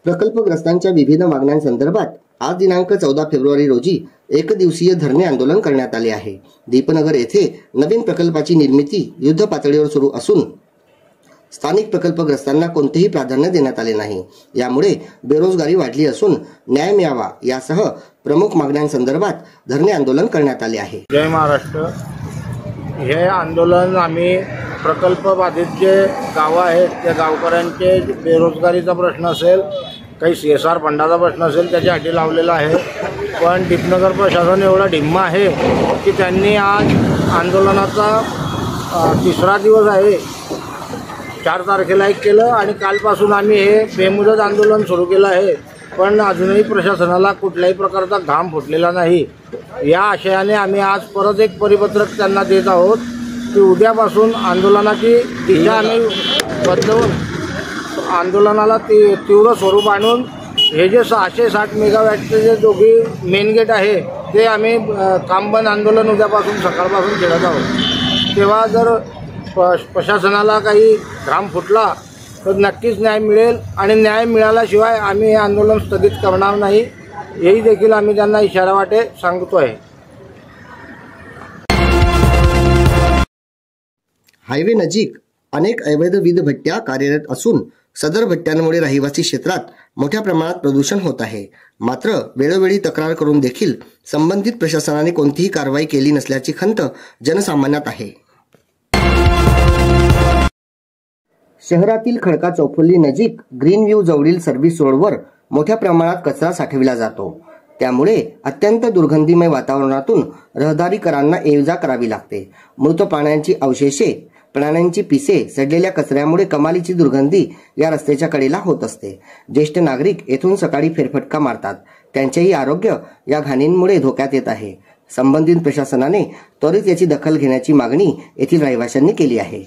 प्रकल्पग्रस्तांच्या विविध मागण्यांसंदर्भात आज दिनांक 14 फेब्रुवारी रोजी एकदिवसीय धरणे आंदोलन करण्यात आले आहे। दीपनगर येथे नवीन प्रकल्पाची निर्मिती युद्ध पातळीवर सुरू असून स्थानिक प्रकल्पग्रस्तांना कोणतेही प्राधान्य देण्यात आले नाही। यामुळे बेरोजगारी वाढली असून न्याय मिळावा यासह प्रमुख मागण्यांसंदर्भात धरणे आंदोलन करण्यात आले आहे। जय महाराष्ट्र। हे आंदोलन आम्ही प्रकल्प बाधित जे गाव आहेत त्या गावकऱ्यांचे बेरोजगारीचा प्रश्न असेल, काही CSR फंडाचा प्रश्न असेल त्याच्यासाठी लावलेला आहे। पण दीपनगर प्रशासन एवढा ढिम्म आहे की त्यांनी आज आंदोलनाचा तिसरा दिवस आहे, 4 तारखेला एक केलं आणि कालपासून आम्ही हे बेमुदत आंदोलन सुरू केलं आहे। पण अजूनही प्रशासनाला कुठल्याही प्रकारचा घाम फुटलेला नाही। या आशयाने आम्ही आज परत एक परिपत्रक त्यांना देत आहोत की उद्यापासून आंदोलनाची दिशा आम्ही बदलून आंदोलनाला तीव्र स्वरूप आणून हे जे 660 मेगावॅटचे जे दोघी मेन गेट आहे ते आम्ही कामबंद आंदोलन उद्यापासून सकाळपासून केलं आहोत। तेव्हा जर प्रशासनाला काही घाम फुटला तर नक्कीच न्याय मिळेल आणि न्याय मिळाल्याशिवाय आम्ही हे आंदोलन स्थगित करणार नाही, हेही देखील आम्ही त्यांना इशारा वाटे सांगतोय। हायवे नजीक अनेक अवैध वीज भट्ट्या कार्यरत असून सदर भट्ट्यांमुळे रहिवासी क्षेत्रात मोठ्या प्रमाणात प्रदूषण होत आहे। मात्र वेळोवेळी तक्रार करून देखील संबंधित प्रशासनाने कोणतीही कारवाई केली नसल्याची खंत जनसामान्यात आहे। शहरातील खडका चौफुली नजीक ग्रीन व्ह्यू जवळील सर्व्हिस रोडवर मोठ्या प्रमाणात कचरा साठविला जातो। त्यामुळे अत्यंत दुर्गंधीमय वातावरणातून रहदारीकरांना ये-जा करावी लागते। मृत प्राण्यांची अवशेषे, प्राण्यांची पिसे, सडलेल्या कचऱ्यामुळे कमालीची दुर्गंधी या रस्त्याच्या कडेला होत असते। ज्येष्ठ नागरिक येथून सकाळी फेरफटका मारतात, त्यांचेही आरोग्य या घाणींमुळे धोक्यात येत आहे। संबंधित प्रशासनाने त्वरित याची दखल घेण्याची मागणी येथील रहिवाशांनी केली आहे।